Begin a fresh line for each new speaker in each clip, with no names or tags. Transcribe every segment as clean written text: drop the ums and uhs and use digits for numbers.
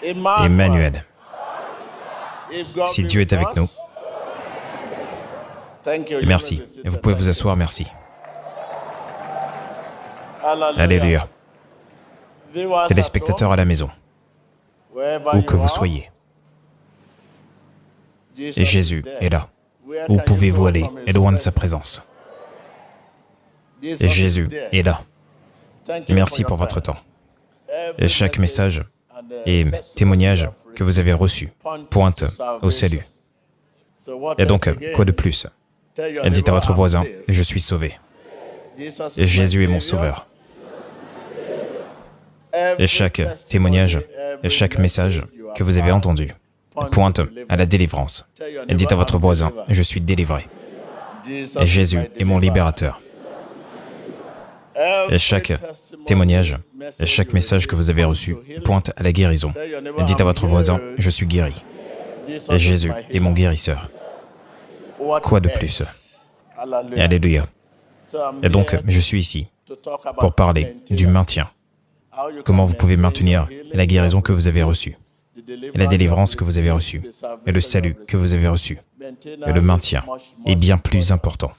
Emmanuel. Si Dieu est avec nous, et merci. Et vous pouvez vous asseoir, merci. Alléluia. Téléspectateurs à la maison, où que vous soyez, et Jésus est là. Où pouvez-vous aller, et loin de sa présence? Et Jésus est là. Et merci pour votre temps. Et chaque message et témoignage que vous avez reçu pointe au salut. Et donc, quoi de plus? Et dites à votre voisin, je suis sauvé. Et Jésus est mon sauveur. Et chaque témoignage et chaque message que vous avez entendu pointe à la délivrance. Et dites à votre voisin, je suis délivré. Et Jésus est mon libérateur. Et chaque témoignage et chaque message que vous avez reçu pointe à la guérison. Et dites à votre voisin, je suis guéri. Et Jésus est mon guérisseur. Quoi de plus? Et alléluia. Et donc, je suis ici pour parler du maintien. Comment vous pouvez maintenir la guérison que vous avez reçue, et la délivrance que vous avez reçue, et le salut que vous avez reçu. Et le maintien est bien plus important.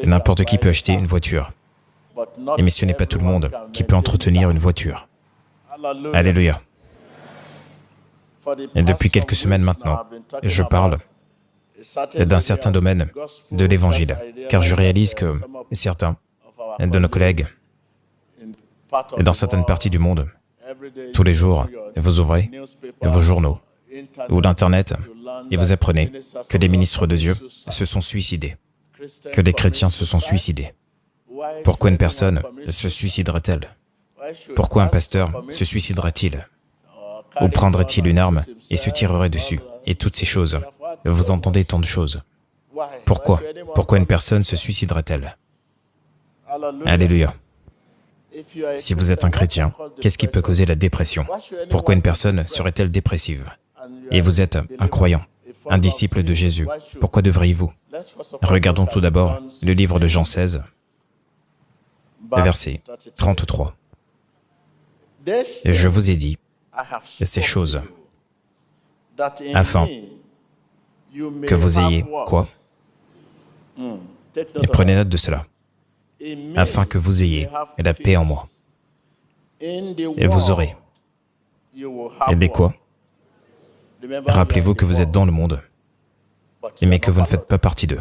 N'importe qui peut acheter une voiture. Mais ce n'est pas tout le monde qui peut entretenir une voiture. Alléluia. Et depuis quelques semaines maintenant, je parle d'un certain domaine de l'Évangile, car je réalise que certains de nos collègues, dans certaines parties du monde, tous les jours, vous ouvrez vos journaux ou l'Internet et vous apprenez que des ministres de Dieu se sont suicidés, que des chrétiens se sont suicidés. Pourquoi une personne se suiciderait-elle? Pourquoi un pasteur se suiciderait-il? Ou prendrait-il une arme et se tirerait dessus? Et toutes ces choses. Vous entendez tant de choses. Pourquoi? Pourquoi une personne se suiciderait-elle? Alléluia. Si vous êtes un chrétien, qu'est-ce qui peut causer la dépression? Pourquoi une personne serait-elle dépressive? Et vous êtes un croyant, un disciple de Jésus. Pourquoi devriez-vous? Regardons tout d'abord le livre de Jean 16, verset 33. Et je vous ai dit ces choses, afin que vous ayez quoi? Et prenez note de cela. Afin que vous ayez la paix en moi. Et vous aurez. Et des quoi? Rappelez-vous que vous êtes dans le monde, mais que vous ne faites pas partie d'eux.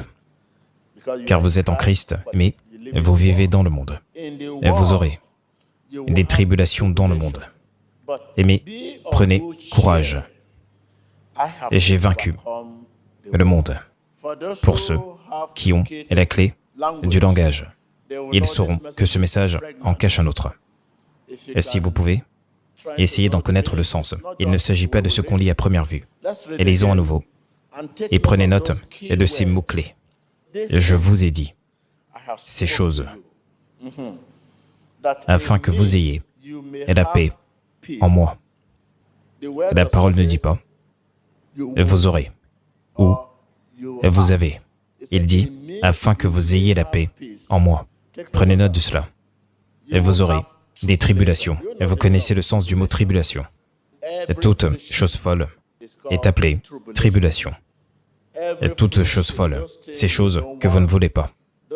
Car vous êtes en Christ, mais vous vivez dans le monde. Et vous aurez des tribulations dans le monde. Mais prenez courage. Et j'ai vaincu le monde. Pour ceux qui ont la clé du langage, ils sauront que ce message en cache un autre. Et si vous pouvez, essayez d'en connaître le sens. Il ne s'agit pas de ce qu'on lit à première vue. Et lisons à nouveau. Et prenez note de ces mots-clés. Je vous ai dit ces choses, afin que vous ayez la paix en moi. La parole ne dit pas vous aurez ou vous avez. Il dit afin que vous ayez la paix en moi. Prenez note de cela. Et vous aurez des tribulations. Et vous connaissez le sens du mot tribulation. Et toute chose folle est appelée tribulation. Et toute chose folle, ces choses que vous ne voulez pas,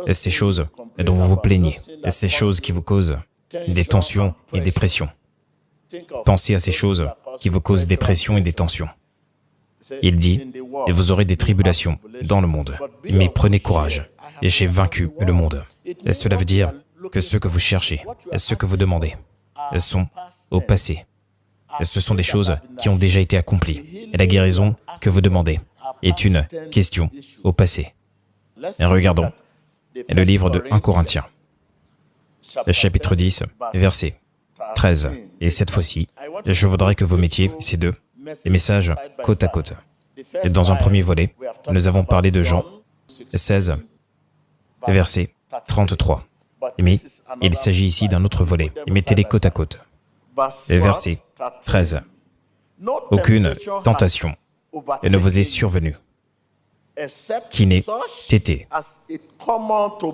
et ces choses dont vous vous plaignez, et ces choses qui vous causent des tensions et des pressions. Pensez à ces choses qui vous causent des pressions et des tensions. Il dit, et vous aurez des tribulations dans le monde, mais prenez courage, et j'ai vaincu le monde. Et cela veut dire que ce que vous cherchez, et ce que vous demandez, elles sont au passé. Et ce sont des choses qui ont déjà été accomplies. Et la guérison que vous demandez est une question au passé. Et regardons le livre de 1 Corinthiens, le chapitre 10, verset 13. Et cette fois-ci, je voudrais que vous mettiez ces deux messages côte à côte. Et dans un premier volet, nous avons parlé de Jean 16, verset 33. Mais il s'agit ici d'un autre volet. Mettez-les côte à côte. Et verset 13. Aucune tentation ne vous est survenue qui n'ait été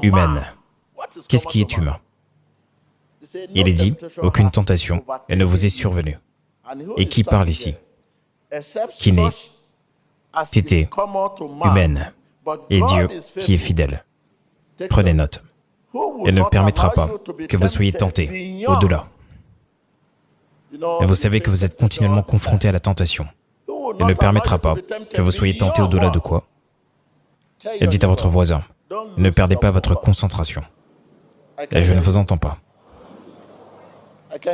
humaine. Qu'est-ce qui est humain? Il est dit, aucune tentation ne vous est survenue. Et qui parle ici? Qui n'est qu'entité humaine et Dieu qui est fidèle. Prenez note. Il ne permettra pas que vous soyez tentés au-delà. Et vous savez que vous êtes continuellement confronté à la tentation. Il ne permettra pas que vous soyez tentés au-delà de quoi? Et dites à votre voisin, ne perdez pas votre concentration. Et je ne vous entends pas.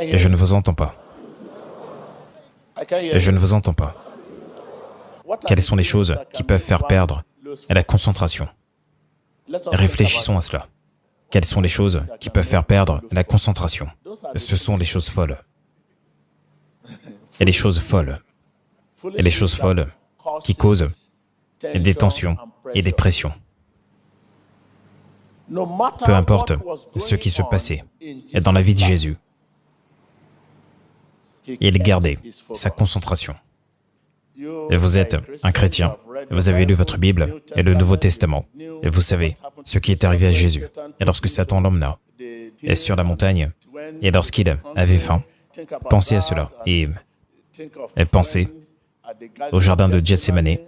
Et je ne vous entends pas. Et je ne vous entends pas. Quelles sont les choses qui peuvent faire perdre la concentration? Réfléchissons à cela. Quelles sont les choses qui peuvent faire perdre la concentration? Ce sont les choses folles. Et les choses folles. Et les choses folles qui causent des tensions et des pressions. Peu importe ce qui se passait dans la vie de Jésus, il gardait sa concentration. Et vous êtes un chrétien, vous avez lu votre Bible et le Nouveau Testament, et vous savez ce qui est arrivé à Jésus. Et lorsque Satan l'emmena sur la montagne, et lorsqu'il avait faim, pensez à cela, et pensez au jardin de Gethsémane,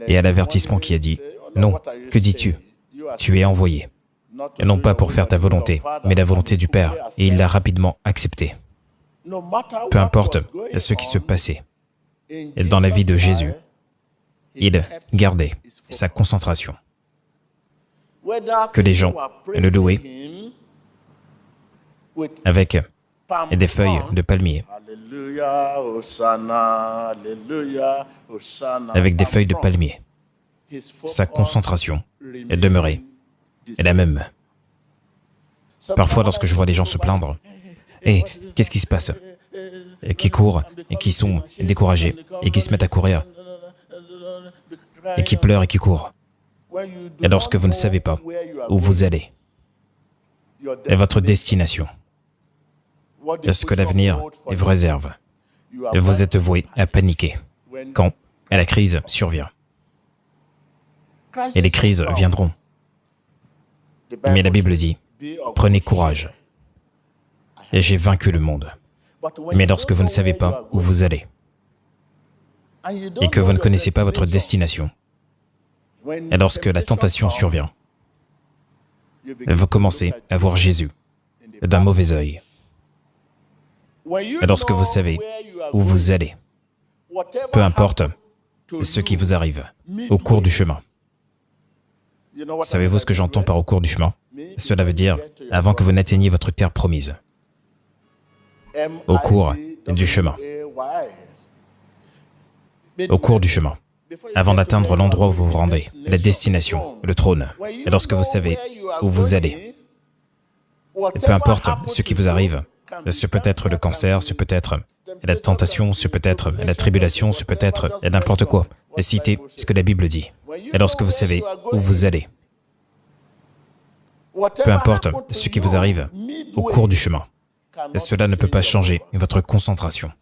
et à l'avertissement qui a dit, « Non, que dis-tu? Tu es envoyé, et non pas pour faire ta volonté, mais la volonté du Père. » Et il l'a rapidement accepté. Peu importe ce qui se passait dans la vie de Jésus, il gardait sa concentration. Que les gens le louaient avec des feuilles de palmier, avec des feuilles de palmier, sa concentration est demeurée la même. Parfois, lorsque je vois les gens se plaindre, et qu'est-ce qui se passe? Et qui courent, et qui sont découragés, et qui se mettent à courir, et qui pleurent et qui courent. Et lorsque vous ne savez pas où vous allez, et votre destination, est ce que l'avenir vous réserve, et vous êtes voué à paniquer quand la crise survient. Et les crises viendront. Mais la Bible dit, prenez courage, et j'ai vaincu le monde. Mais lorsque vous ne savez pas où vous allez, et que vous ne connaissez pas votre destination, et lorsque la tentation survient, vous commencez à voir Jésus d'un mauvais œil. Et lorsque vous savez où vous allez, peu importe ce qui vous arrive au cours du chemin. Savez-vous ce que j'entends par au cours du chemin? Cela veut dire avant que vous n'atteigniez votre terre promise. Au cours du chemin. Au cours du chemin. Avant d'atteindre l'endroit où vous vous rendez, la destination, le trône. Et lorsque vous savez où vous allez, peu importe ce qui vous arrive, ce peut être le cancer, ce peut être la tentation, ce peut être la tribulation, ce peut être n'importe quoi. Et citez ce que la Bible dit. Et lorsque vous savez où vous allez, peu importe ce qui vous arrive au cours du chemin, et cela ne peut pas changer votre concentration.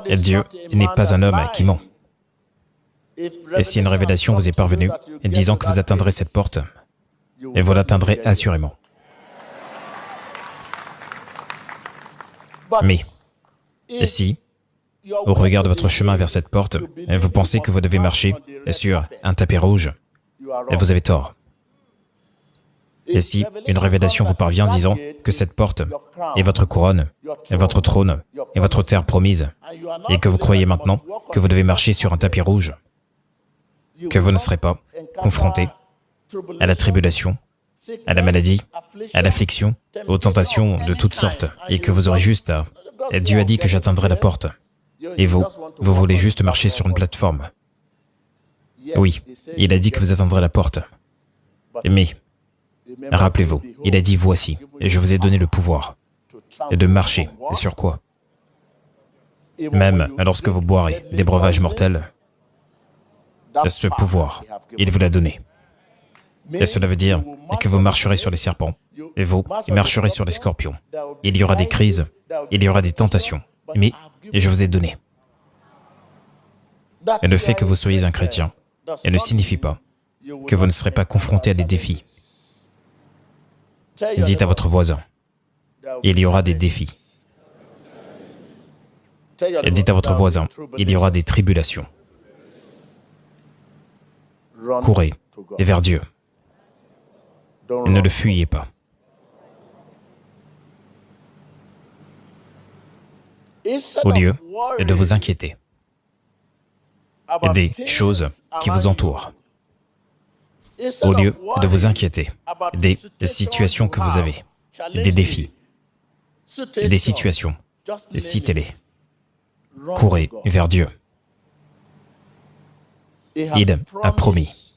Et Dieu n'est pas un homme qui ment. Et si une révélation vous est parvenue, disant que vous atteindrez cette porte, et vous l'atteindrez assurément. Mais, si, au regard de votre chemin vers cette porte, vous pensez que vous devez marcher sur un tapis rouge, et vous avez tort. Et si une révélation vous parvient disant que cette porte est votre couronne, est votre trône, est votre terre promise, et que vous croyez maintenant que vous devez marcher sur un tapis rouge, que vous ne serez pas confronté à la tribulation, à la maladie, à l'affliction, aux tentations de toutes sortes, et que vous aurez juste à... Dieu a dit que j'atteindrai la porte, et vous voulez juste marcher sur une plateforme. Oui, il a dit que vous atteindrez la porte. Mais, rappelez-vous, il a dit, voici, et je vous ai donné le pouvoir de marcher. Et sur quoi? Même lorsque vous boirez des breuvages mortels, ce pouvoir, il vous l'a donné. Et cela veut dire que vous marcherez sur les serpents, et vous marcherez sur les scorpions. Il y aura des crises, il y aura des tentations, mais je vous ai donné. Et le fait que vous soyez un chrétien, ne signifie pas que vous ne serez pas confronté à des défis. Dites à votre voisin, il y aura des défis. Et dites à votre voisin, il y aura des tribulations. Courez vers Dieu et ne le fuyez pas. Au lieu de vous inquiéter des choses qui vous entourent, au lieu de vous inquiéter des situations que vous avez, des défis, des situations, citez-les. Courez vers Dieu. Il a promis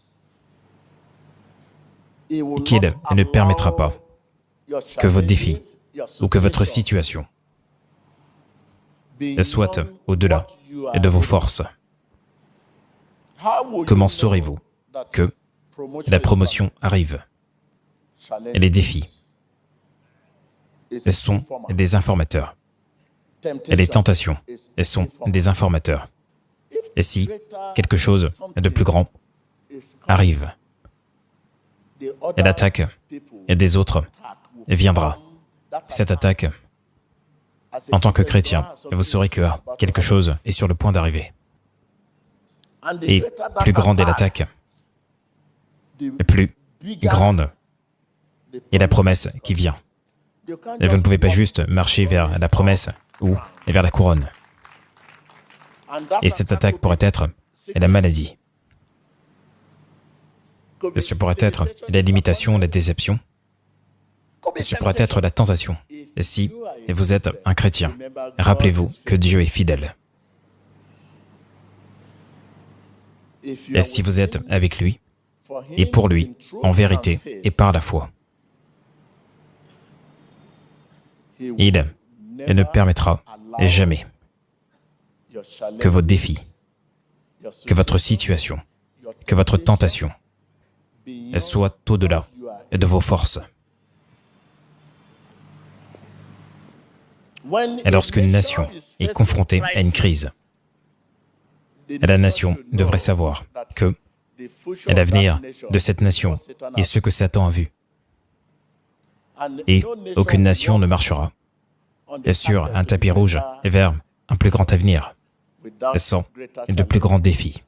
qu'il ne permettra pas que vos défis ou que votre situation soit au-delà de vos forces. Comment saurez-vous que la promotion arrive et les défis sont des informateurs et les tentations sont des informateurs? Et si quelque chose de plus grand arrive, et l'attaque des autres viendra, cette attaque, en tant que chrétien, vous saurez que quelque chose est sur le point d'arriver. Et plus grande est l'attaque, plus grande est la promesse qui vient. Et vous ne pouvez pas juste marcher vers la promesse ou vers la couronne. Et cette attaque pourrait être la maladie. Et ce pourrait être la limitation, la déception. Et ce pourrait être la tentation. Et si vous êtes un chrétien, rappelez-vous que Dieu est fidèle. Et si vous êtes avec lui, et pour lui, en vérité et par la foi, il ne permettra jamais que vos défis, que votre situation, que votre tentation soit au-delà de vos forces. Et lorsqu'une nation est confrontée à une crise, la nation devrait savoir que l'avenir de cette nation est ce que Satan a vu. Et aucune nation ne marchera sur un tapis rouge vers un plus grand avenir, sans de plus grands défis.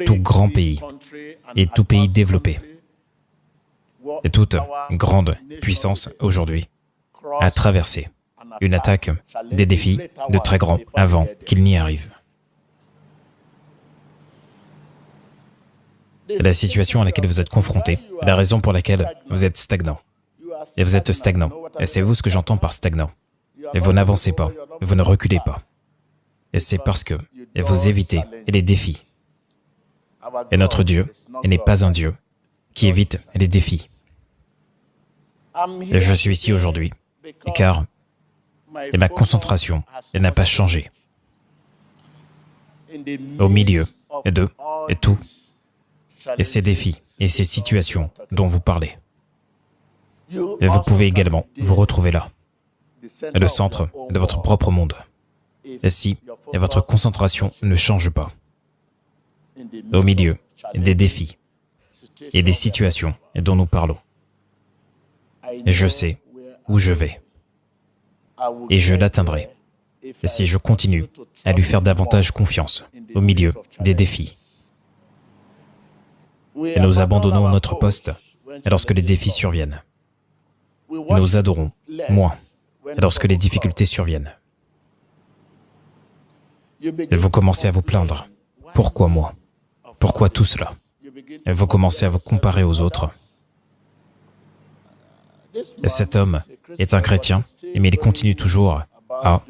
Tout grand pays et tout pays développé et toute grande puissance aujourd'hui a traversé une attaque, des défis de très grands avant qu'il n'y arrive. La situation à laquelle vous êtes confronté, la raison pour laquelle vous êtes stagnant. Et vous êtes stagnant. Et c'est vous ce que j'entends par stagnant. Et vous n'avancez pas, vous ne reculez pas. Et c'est parce que vous évitez les défis. Et notre Dieu n'est pas un Dieu qui évite les défis. Et je suis ici aujourd'hui, car ma concentration n'a pas changé. Au milieu de tout, et ces défis et ces situations dont vous parlez. Et vous pouvez également vous retrouver là, le centre de votre propre monde. Et si votre concentration ne change pas, au milieu des défis et des situations dont nous parlons, je sais où je vais et je l'atteindrai si je continue à lui faire davantage confiance au milieu des défis. Et nous abandonnons notre poste lorsque les défis surviennent. Nous adorons moins lorsque les difficultés surviennent. Et vous commencez à vous plaindre. Pourquoi moi? Pourquoi tout cela? Et vous commencez à vous comparer aux autres. Et cet homme est un chrétien, mais il continue toujours à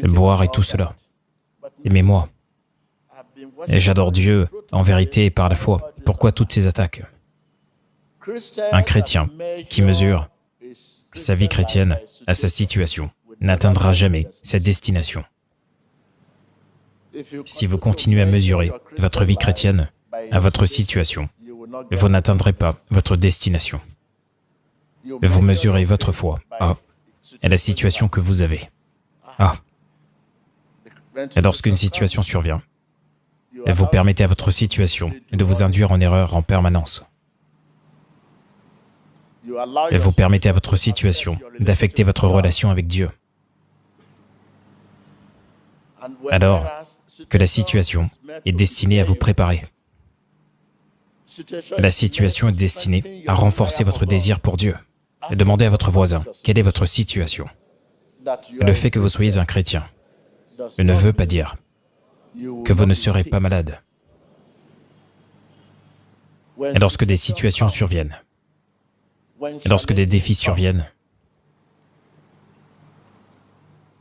boire et tout cela. Mais moi, et j'adore Dieu en vérité et par la foi. Pourquoi toutes ces attaques? Un chrétien qui mesure sa vie chrétienne à sa situation n'atteindra jamais sa destination. Si vous continuez à mesurer votre vie chrétienne à votre situation, vous n'atteindrez pas votre destination. Vous mesurez votre foi à la situation que vous avez. Et lorsqu'une situation survient, vous permettez à votre situation de vous induire en erreur en permanence. Et vous permettez à votre situation d'affecter votre relation avec Dieu alors que la situation est destinée à vous préparer. La situation est destinée à renforcer votre désir pour Dieu. Et demandez à votre voisin, quelle est votre situation? Le fait que vous soyez un chrétien ne veut pas dire que vous ne serez pas malade. Et lorsque des situations surviennent, et lorsque des défis surviennent,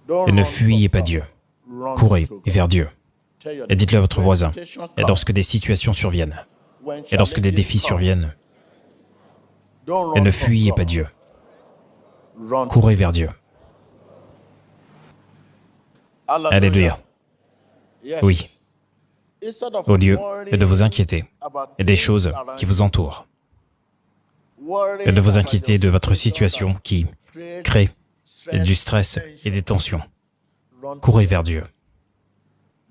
ne fuyez pas Dieu, courez vers Dieu. Et dites-le à votre voisin. Et lorsque des situations surviennent, et lorsque des défis surviennent, et ne fuyez pas Dieu, courez vers Dieu. Alléluia. Oui. Au lieu de vous inquiéter des choses qui vous entourent, et de vous inquiéter de votre situation qui crée du stress et des tensions, courez vers Dieu.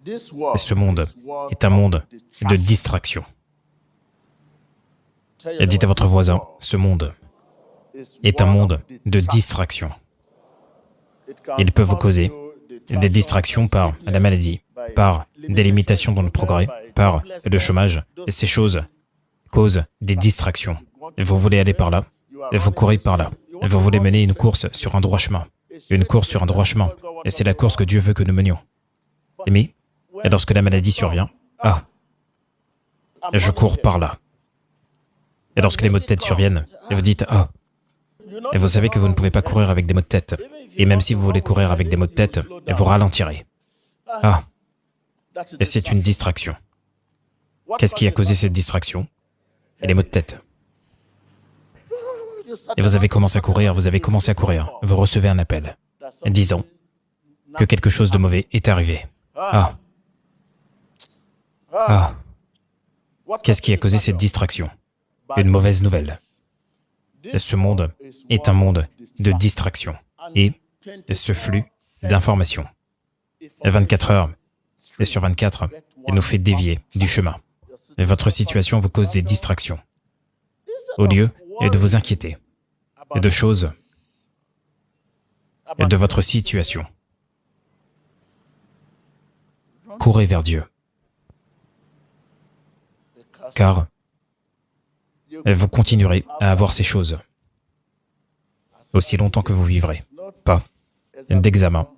Et ce monde est un monde de distraction. Et dites à votre voisin, ce monde est un monde de distraction. Il peut vous causer des distractions par la maladie, par des limitations dans le progrès, par le chômage. Et ces choses causent des distractions. Et vous voulez aller par là, et vous courez par là. Et vous voulez mener une course sur un droit chemin. Une course sur un droit chemin. Et c'est la course que Dieu veut que nous menions. Mais, et lorsque la maladie survient, je cours par là. Et lorsque les maux de tête surviennent, et vous dites, et vous savez que vous ne pouvez pas courir avec des maux de tête. Et même si vous voulez courir avec des maux de tête, vous ralentirez. Et c'est une distraction. Qu'est-ce qui a causé cette distraction? Et les maux de tête. Et vous avez commencé à courir, vous recevez un appel, disant que quelque chose de mauvais est arrivé. Qu'est-ce qui a causé cette distraction? Une mauvaise nouvelle. Ce monde est un monde de distraction et ce flux d'informations. 24 heures et sur 24, il nous fait dévier du chemin. Et votre situation vous cause des distractions. Au lieu de vous inquiéter de choses et de votre situation, courez vers Dieu. Car vous continuerez à avoir ces choses aussi longtemps que vous vivrez. Pas d'examen,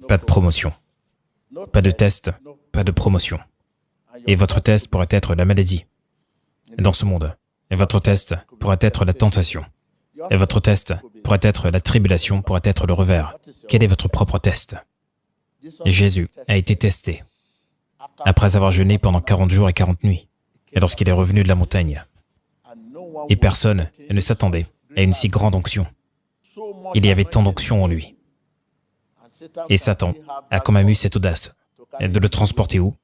pas de promotion, pas de test, pas de promotion. Et votre test pourrait être la maladie dans ce monde. Et votre test pourrait être la tentation. Et votre test pourrait être la tribulation, pourrait être le revers. Quel est votre propre test? Jésus a été testé après avoir jeûné pendant 40 jours et 40 nuits. Et lorsqu'il est revenu de la montagne, et personne ne s'attendait à une si grande onction. Il y avait tant d'onction en lui. Et Satan a quand même eu cette audace de le transporter où?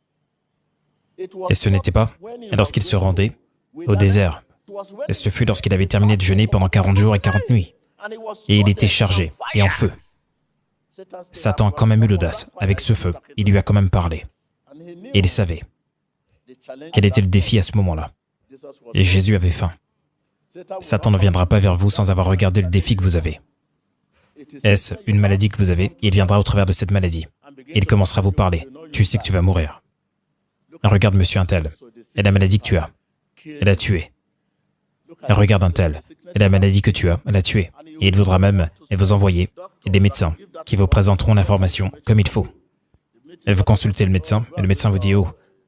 Et ce n'était pas lorsqu'il se rendait au désert. Et ce fut lorsqu'il avait terminé de jeûner pendant 40 jours et 40 nuits. Et il était chargé et en feu. Satan a quand même eu l'audace. Avec ce feu, il lui a quand même parlé. Et il savait quel était le défi à ce moment-là. Et Jésus avait faim. Satan ne viendra pas vers vous sans avoir regardé le défi que vous avez. Est-ce une maladie que vous avez? Il viendra au travers de cette maladie. Il commencera à vous parler. Tu sais que tu vas mourir. Regarde monsieur un tel. Et la maladie que tu as, elle a tué. Et regarde un tel. Et la maladie que tu as, elle a tué. Et il voudra même vous envoyer des médecins qui vous présenteront l'information comme il faut. Et vous consultez le médecin, et le médecin vous dit,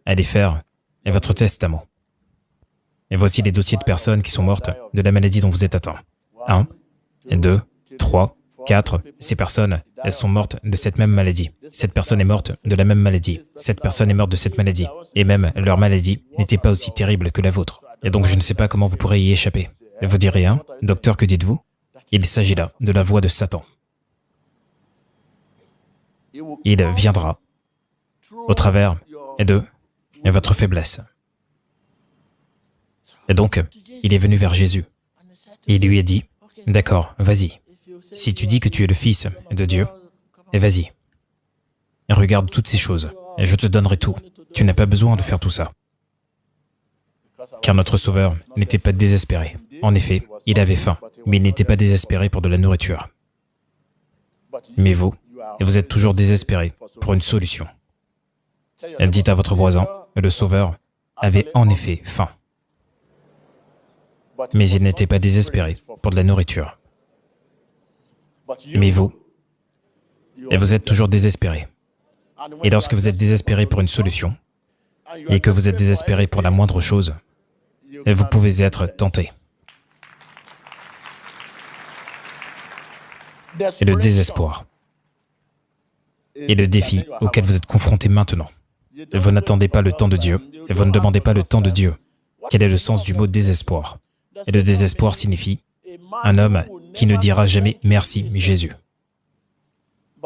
allez faire votre testament. Et voici les dossiers de personnes qui sont mortes de la maladie dont vous êtes atteint. 1, 2, 3, 4. Ces personnes, elles sont mortes de cette même maladie. Cette personne est morte de la même maladie. Cette personne est morte de cette maladie. Et même leur maladie n'était pas aussi terrible que la vôtre. Et donc je ne sais pas comment vous pourrez y échapper. Et vous direz, docteur, que dites-vous? Il s'agit là de la voix de Satan. Il viendra au travers de votre faiblesse. Et donc, il est venu vers Jésus. Et il lui a dit, d'accord, vas-y. Si tu dis que tu es le Fils de Dieu, et vas-y. Et regarde toutes ces choses, et je te donnerai tout. Tu n'as pas besoin de faire tout ça. Car notre Sauveur n'était pas désespéré. En effet, il avait faim, mais il n'était pas désespéré pour de la nourriture. Mais vous êtes toujours désespéré pour une solution. Dites à votre voisin, le Sauveur avait en effet faim. Mais il n'était pas désespéré pour de la nourriture. Mais vous êtes toujours désespéré. Et lorsque vous êtes désespéré pour une solution, et que vous êtes désespéré pour la moindre chose, vous pouvez être tenté. Et le désespoir est le défi auquel vous êtes confronté maintenant. Vous n'attendez pas le temps de Dieu, et vous ne demandez pas le temps de Dieu. Quel est le sens du mot désespoir? Et le désespoir signifie un homme qui ne dira jamais « merci Jésus »,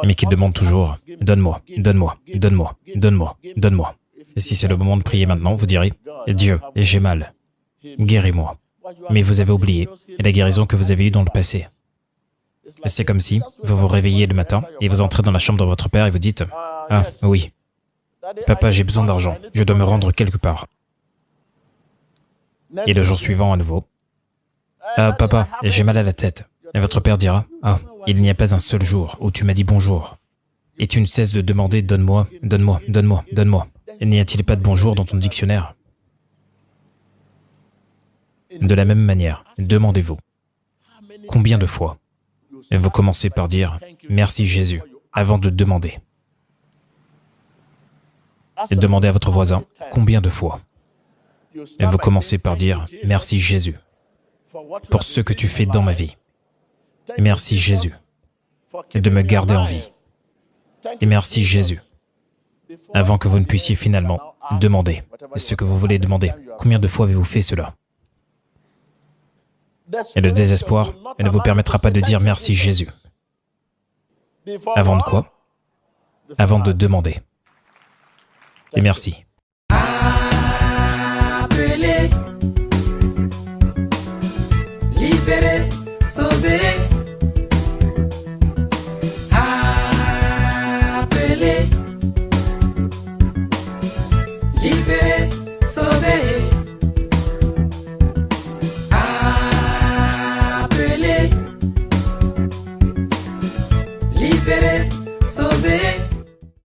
mais qui demande toujours « donne-moi, donne-moi, donne-moi, donne-moi, donne-moi ». Et si c'est le moment de prier maintenant, vous direz « Dieu, j'ai mal, guéris-moi ». Mais vous avez oublié la guérison que vous avez eue dans le passé. C'est comme si vous vous réveillez le matin et vous entrez dans la chambre de votre père et vous dites « Ah oui, papa, j'ai besoin d'argent, je dois me rendre quelque part. » Et le jour suivant à nouveau, « Ah papa, j'ai mal à la tête. » Et votre père dira « Ah, il n'y a pas un seul jour où tu m'as dit bonjour. » Et tu ne cesses de demander « donne-moi, donne-moi, donne-moi, donne-moi. » Et n'y a-t-il pas de bonjour dans ton dictionnaire? De la même manière, demandez-vous, combien de fois vous commencez par dire « Merci Jésus » avant de demander. Et demandez à votre voisin combien de fois vous commencez par dire « Merci Jésus » pour ce que tu fais dans ma vie. Et merci Jésus de me garder en vie. Et merci Jésus avant que vous ne puissiez finalement demander ce que vous voulez demander. Combien de fois avez-vous fait cela? Et le désespoir ne vous permettra pas de dire merci Jésus. Avant de quoi? Avant de demander. Et merci.